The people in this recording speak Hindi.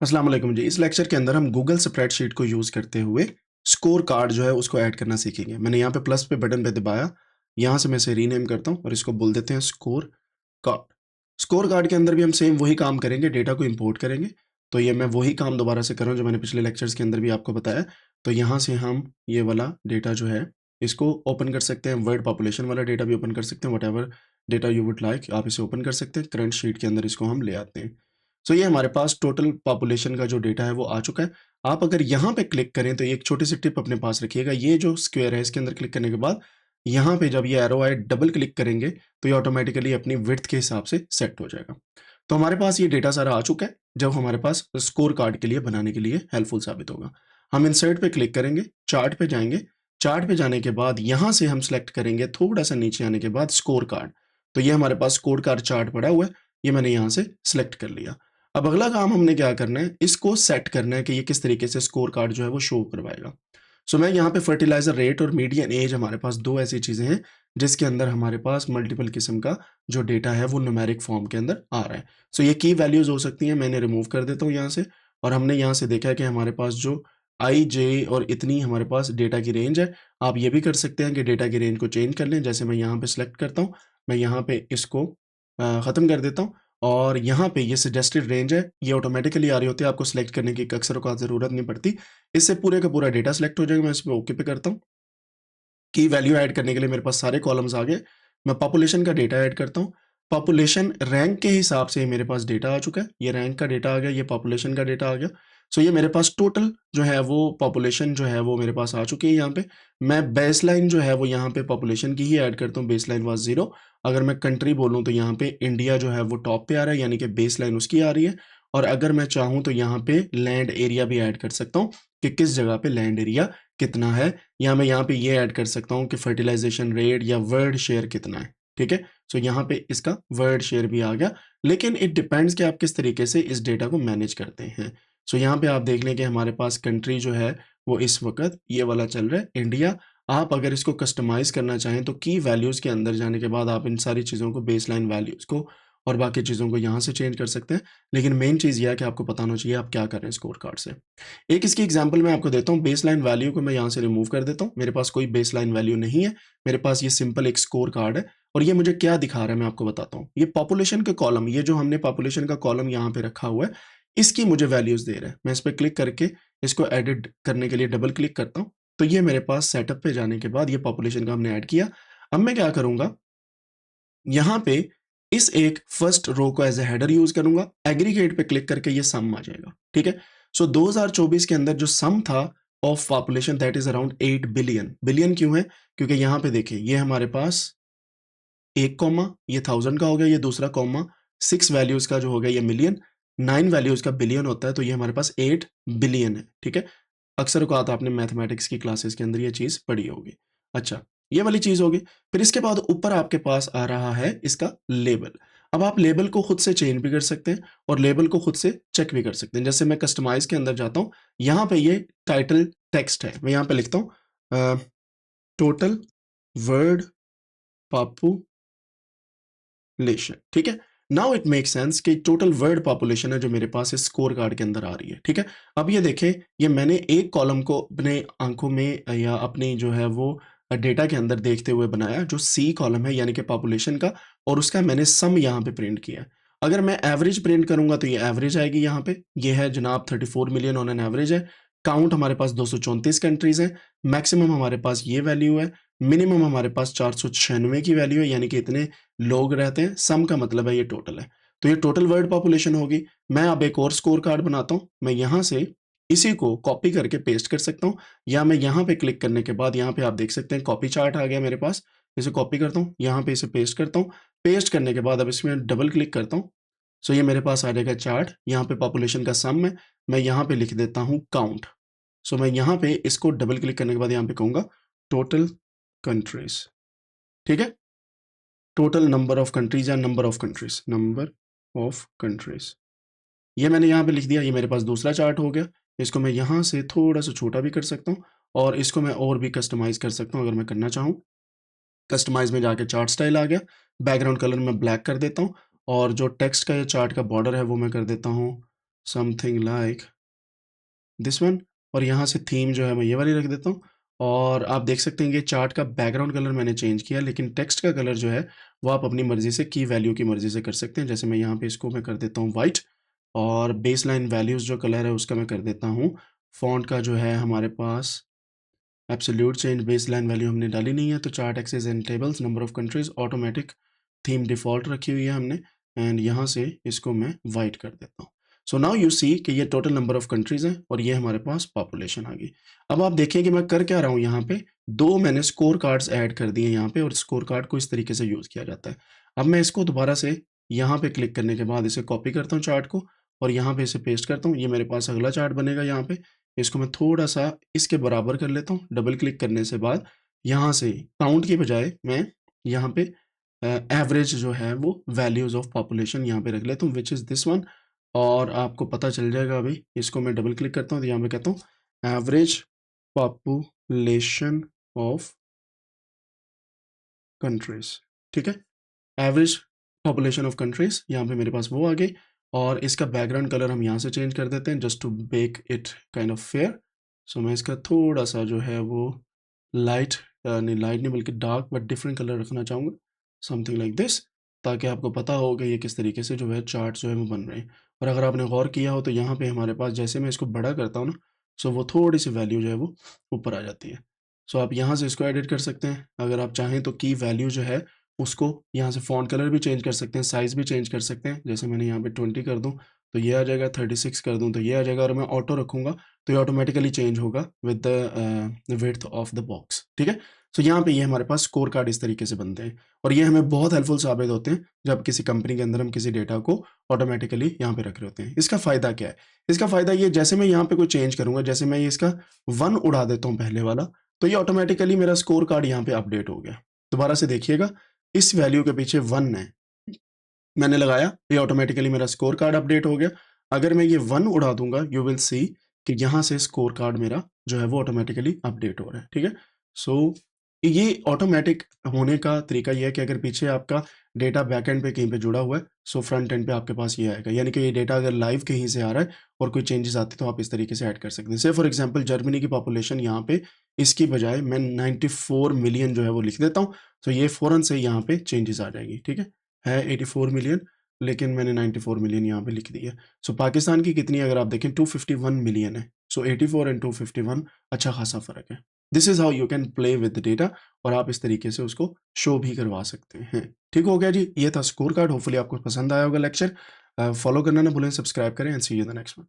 अस्सलाम वालेकुम जी। इस लेक्चर के अंदर हम गूगल स्प्रेडशीट को यूज़ करते हुए स्कोर कार्ड जो है उसको ऐड करना सीखेंगे। मैंने यहाँ पे प्लस पे बटन पे दबाया, यहाँ से मैं इसे रीनेम करता हूँ और इसको बोल देते हैं स्कोर कार्ड। स्कोर कार्ड के अंदर भी हम सेम वही काम करेंगे, डेटा को इंपोर्ट करेंगे। तो ये मैं वही काम दोबारा से कर रहा हूँ जो मैंने पिछले लेक्चर्स के अंदर भी आपको बताया। तो यहाँ से हम ये वाला डेटा जो है इसको ओपन कर सकते हैं, वर्ल्ड पॉपुलेशन वाला डेटा भी ओपन कर सकते हैं, whatever data you would like आप इसे ओपन कर सकते हैं। करंट शीट के अंदर इसको हम ले आते हैं। सो ये हमारे पास टोटल पॉपुलेशन का जो डेटा है वो आ चुका है। आप अगर यहाँ पे क्लिक करें तो एक छोटी सी टिप अपने पास रखिएगा, ये जो स्क्वायर है इसके अंदर क्लिक करने के बाद यहाँ पे जब ये एरो आए डबल क्लिक करेंगे तो ये ऑटोमेटिकली अपनी विड्थ के हिसाब से सेट हो जाएगा। तो हमारे पास ये डेटा सारा आ चुका है, जब हमारे पास स्कोर कार्ड के लिए बनाने के लिए हेल्पफुल साबित होगा। हम इंसर्ट पे क्लिक करेंगे, चार्ट पे जाएंगे, चार्ट पे जाने के बाद यहाँ से हम सेलेक्ट करेंगे थोड़ा सा नीचे आने के बाद स्कोर कार्ड। तो ये हमारे पास स्कोर कार्ड चार्ट पड़ा हुआ है, ये मैंने यहाँ से सिलेक्ट कर लिया। अब अगला काम हमने क्या करना है, इसको सेट करना है कि ये किस तरीके से स्कोर कार्ड जो है वो शो करवाएगा। सो मैं यहाँ पे फर्टिलाइजर रेट और मीडियन एज हमारे पास दो ऐसी चीजें हैं जिसके अंदर हमारे पास मल्टीपल किस्म का जो डेटा है वो न्यूमेरिक फॉर्म के अंदर आ रहा है। सो ये की वैल्यूज हो सकती हैं, मैंने रिमूव कर देता हूँ यहाँ से। और हमने यहाँ से देखा है कि हमारे पास जो आई जे और इतनी हमारे पास डेटा की रेंज है। आप ये भी कर सकते हैं कि डेटा की रेंज को चेंज कर लें, जैसे मैं यहाँ पे सिलेक्ट करता हूँ, मैं यहाँ पे इसको ख़त्म कर देता हूँ और यहाँ पे ये सजेस्टेड रेंज है, ये ऑटोमेटिकली आ रही होती है, आपको सेलेक्ट करने की अक्सर औक़ात ज़रूरत नहीं पड़ती। इससे पूरे का पूरा डेटा सेलेक्ट हो जाएगा। मैं इस पे ओके पे करता हूँ। की वैल्यू ऐड करने के लिए मेरे पास सारे कॉलम्स आ गए। मैं पॉपुलेशन का डेटा ऐड करता हूँ। पॉपुलेशन रैंक के हिसाब से मेरे पास डेटा आ चुका है। ये रैंक का डेटा आ गया, ये पॉपुलेशन का डेटा आ गया। सो ये मेरे पास टोटल जो है वो पॉपुलेशन जो है वो मेरे पास आ चुकी है यहाँ पे। मैं बेसलाइन जो है वो यहाँ पे पॉपुलेशन की ही ऐड करता हूँ, बेसलाइन वाज़ 0। अगर मैं कंट्री बोलूँ तो यहाँ पे इंडिया जो है वो टॉप पे आ रहा है, यानी कि बेसलाइन उसकी आ रही है। और अगर मैं चाहूँ तो यहाँ पे लैंड एरिया भी ऐड कर सकता हूँ कि किस जगह पे लैंड एरिया कितना है, या मैं यहाँ पे ये ऐड कर सकता हूँ कि फर्टिलाइजेशन रेट या वर्ल्ड शेयर कितना है। ठीक है, सो यहाँ पे इसका वर्ल्ड शेयर भी आ गया। लेकिन इट डिपेंड्स कि आप किस तरीके से इस डेटा को मैनेज करते हैं। सो यहाँ पे आप देख लें कि हमारे पास कंट्री जो है वो इस वक्त ये वाला चल रहा है, इंडिया। आप अगर इसको कस्टमाइज करना चाहें तो की वैल्यूज़ के अंदर जाने के बाद आप इन सारी चीज़ों को, बेसलाइन वैल्यूज़ को और बाकी चीज़ों को यहाँ से चेंज कर सकते हैं। लेकिन मेन चीज़ ये है कि आपको पता होना चाहिए आप क्या कर रहे हैं स्कोर कार्ड से। एक इसकी एग्जांपल मैं आपको देता हूँ। बेसलाइन वैल्यू को मैं यहाँ से रिमूव कर देता हूँ, मेरे पास कोई बेसलाइन वैल्यू नहीं है, मेरे पास ये सिंपल एक स्कोर कार्ड है। और ये मुझे क्या दिखा रहा है मैं आपको बताता हूँ। ये पॉपुलेशन के कॉलम, ये जो हमने पॉपुलेशन का कॉलम यहाँ पे रखा हुआ है, इसकी मुझे वैल्यूज दे रहा है। मैं इस पर क्लिक करके इसको एडिट करने के लिए डबल क्लिक करता हूँ, तो ये मेरे पास सेटअप पे जाने के बाद ये पॉपुलेशन का हमने ऐड किया। अब मैं क्या करूंगा, यहाँ पे इस एक फर्स्ट रो को एज ए हेडर यूज करूंगा, एग्रीगेट पे क्लिक करके ये सम आ जाएगा। ठीक है, सो 2024 के अंदर जो सम था of population that is around 8 billion. Billion क्यों है, क्योंकि यहाँ पे देखिए ये हमारे पास एक कॉमा ये 1000 का हो गया, ये दूसरा कॉमा 6 वैल्यूज का जो हो गया ये मिलियन, 9 वैल्यूज का बिलियन होता है, तो ये हमारे पास 8 बिलियन है। ठीक है, अक्सर औकात आपने मैथमेटिक्स की क्लासेस के अंदर ये चीज़ पढ़ी होगी। अच्छा, ये वाली चीज़ होगी। फिर इसके बाद ऊपर आपके पास आ रहा है इसका लेबल। अब आप लेबल को खुद से चेंज भी कर सकते हैं और लेबल को खुद से चेक भी कर सकते हैं। जैसे मैं कस्टमाइज़ के अंदर जाता हूँ, यहाँ पे ये टाइटल टेक्स्ट है, मैं यहाँ पे लिखता हूँ टोटल वर्ल्ड पॉपुलेशन। ठीक है, नाउ इट मेक सेंस कि टोटल वर्ल्ड पॉपुलेशन है जो मेरे पास इस स्कोर कार्ड के अंदर आ रही है। ठीक है, अब ये देखें, ये मैंने एक कॉलम को अपने आंखों में या अपनी जो है वो डेटा के अंदर देखते हुए बनाया, जो सी कॉलम है यानी कि पॉपुलेशन का, और उसका मैंने सम यहाँ पे प्रिंट किया। अगर मैं एवरेज प्रिंट करूंगा तो ये एवरेज आएगी। यहाँ पे ये है जनाब 34 मिलियन ऑन एन एवरेज है। काउंट हमारे पास 234 कंट्रीज है। मैक्सिमम हमारे पास ये वैल्यू है। मिनिमम हमारे पास 496 की वैल्यू है, यानी कि इतने लोग रहते हैं। सम का मतलब है ये टोटल है, तो ये टोटल वर्ल्ड पॉपुलेशन होगी। मैं अब एक और स्कोर कार्ड बनाता हूँ। मैं यहाँ से इसी को कॉपी करके पेस्ट कर सकता हूँ, या मैं यहाँ पे क्लिक करने के बाद यहाँ पे आप देख सकते हैं कॉपी चार्ट आ गया मेरे पास। इसे कॉपी करता हूँ, यहाँ पे इसे पेस्ट करता हूँ। पेस्ट करने के बाद अब इसमें डबल क्लिक करता हूँ, सो ये मेरे पास आ जाएगा चार्ट। यहाँ पे पॉपुलेशन का सम है, मैं यहाँ पे लिख देता हूँ काउंट। सो मैं यहाँ पे इसको डबल क्लिक करने के बाद यहाँ पे कहूँगा टोटल कंट्रीज। ठीक है, टोटल नंबर ऑफ कंट्रीज या number of countries, number of countries, ये मैंने यहाँ पे लिख दिया। ये मेरे पास दूसरा चार्ट हो गया। इसको मैं यहाँ से थोड़ा सा छोटा भी कर सकता हूँ और इसको मैं और भी कस्टमाइज कर सकता हूँ अगर मैं करना चाहूँ। कस्टमाइज में जाके चार्ट स्टाइल आ गया। बैकग्राउंड कलर मैं ब्लैक कर देता हूँ और जो टेक्स्ट का या चार्ट का बॉर्डर है वो मैं कर देता हूँ समथिंग लाइक दिस वन, और यहाँ से थीम जो है मैं ये वाली रख देता हूँ। और आप देख सकते हैं कि चार्ट का बैकग्राउंड कलर मैंने चेंज किया, लेकिन टेक्स्ट का कलर जो है वो आप अपनी मर्जी से, की वैल्यू की मर्जी से कर सकते हैं। जैसे मैं यहाँ पे इसको मैं कर देता हूँ वाइट, और बेस लाइन वैल्यूज़ जो कलर है उसका मैं कर देता हूँ फॉन्ट का जो है हमारे पास absolute change, base line value हमने डाली नहीं है, तो chart axes and tables, number of countries, automatic theme default रखी हुई है हमने, एंड यहाँ से इसको मैं वाइट कर देता हूँ। सो नाउ यू सी कि ये टोटल नंबर ऑफ कंट्रीज़ हैं और ये हमारे पास पॉपुलेशन आ गई। अब आप देखिए कि मैं कर क्या रहा हूँ यहाँ पे, 2 मैंने स्कोर कार्ड्स ऐड कर दिए यहाँ पे, और स्कोर कार्ड को इस तरीके से यूज़ किया जाता है। अब मैं इसको दोबारा से यहाँ पे क्लिक करने के बाद इसे कॉपी करता हूँ चार्ट को, और यहाँ पे इसे पेस्ट करता हूँ। ये मेरे पास अगला चार्ट बनेगा यहाँ पे। इसको मैं थोड़ा-सा इसके बराबर कर लेता हूँ। डबल क्लिक करने से बाद यहाँ से काउंट की बजाय मैं यहाँ पे एवरेज जो है वो वैल्यूज़ ऑफ पॉपुलेशन यहाँ पे रख लेता हूँ, व्हिच इज़ दिस वन, और आपको पता चल जाएगा अभी। इसको मैं डबल क्लिक करता हूँ तो यहाँ पे कहता हूँ एवरेज पॉपुलेशन ऑफ कंट्रीज़, ठीक है? एवरेज पॉपुलेशन ऑफ कंट्रीज़, यहाँ पे मेरे पास वो आ गई, और इसका बैकग्राउंड कलर हम यहाँ से चेंज कर देते हैं just to make it kind of fair. So मैं इसका थोड़ा-सा जो है वो लाइट, नहीं लाइट नहीं बल्कि डार्क बट डिफरेंट कलर रखना चाहूँगा, समथिंग लाइक दिस, ताकि आपको पता हो कि ये किस तरीके से जो है चार्ट जो है वो बन रहे हैं। और अगर आपने गौर किया हो तो यहाँ पे हमारे पास जैसे मैं इसको बड़ा करता हूँ ना, सो वो थोड़ी-सी वैल्यू जो है वो ऊपर आ जाती है। सो आप यहाँ से इसको एडिट कर सकते हैं। अगर आप चाहें तो की वैल्यू जो है उसको यहाँ से फ़ॉन्ट कलर भी चेंज कर सकते हैं, साइज़ भी चेंज कर सकते हैं। जैसे मैंने यहाँ पे 20 कर दूँ तो ये आ जाएगा, 36 कर दूँ तो ये आ जाएगा, और मैं ऑटो रखूँगा तो ये ऑटोमेटिकली चेंज होगा with the width of the box, ठीक है? सो यहाँ पे ये हमारे पास स्कोर कार्ड इस तरीके से बनते हैं, और ये हमें बहुत हेल्पफुल साबित होते हैं जब किसी कंपनी के अंदर हम किसी डेटा को ऑटोमेटिकली यहाँ पे रख रहे होते हैं। इसका फ़ायदा क्या है? इसका फ़ायदा ये, जैसे मैं यहाँ पे कोई चेंज करूँगा, जैसे मैं ये इसका 1 उड़ा देता हूँ पहले वाला, तो ये ऑटोमेटिकली मेरा स्कोर कार्ड यहाँ पे अपडेट हो गया। दोबारा से देखिएगा, इस वैल्यू के पीछे 1 है, मैंने लगाया, ये ऑटोमेटिकली मेरा स्कोर कार्ड अपडेट हो गया। अगर मैं ये 1 उड़ा दूँगा, यू विल सी कि यहाँ से स्कोर कार्ड मेरा जो है वो ऑटोमेटिकली अपडेट हो रहा है, ठीक है? सो ये ऑटोमेटिक होने का तरीका ये है कि अगर पीछे आपका डेटा बैकएंड पे कहीं पे जुड़ा हुआ है, सो फ्रंट एंड पे आपके पास ये आएगा। यानी कि ये डेटा अगर लाइव कहीं से आ रहा है और कोई चेंजेस आते हैं तो आप इस तरीके से ऐड कर सकते हैं। से फॉर एग्ज़ाम्पल जर्मनी की पॉपुलेशन यहाँ पे, इसकी बजाय मैं 94 मिलियन जो है वो लिख देता हूँ, तो ये फ़ौरन से यहाँ पे चेंजेस आ जाएगी, ठीक है 84 मिलियन, लेकिन मैंने 94 मिलियन यहाँ पे लिख दिया। सो पाकिस्तान की कितनी अगर आप देखें 251 मिलियन है। सो 84 एंड 251 अच्छा खासा फ़र्क है। This is how you can play with the data, और आप इस तरीके से उसको शो भी करवा सकते हैं। ठीक हो गया जी, ये था स्कोर कार्ड। होपफुली आपको पसंद आया होगा लेक्चर। फॉलो करना ना भूलें, सब्सक्राइब करें, and see you in the next one.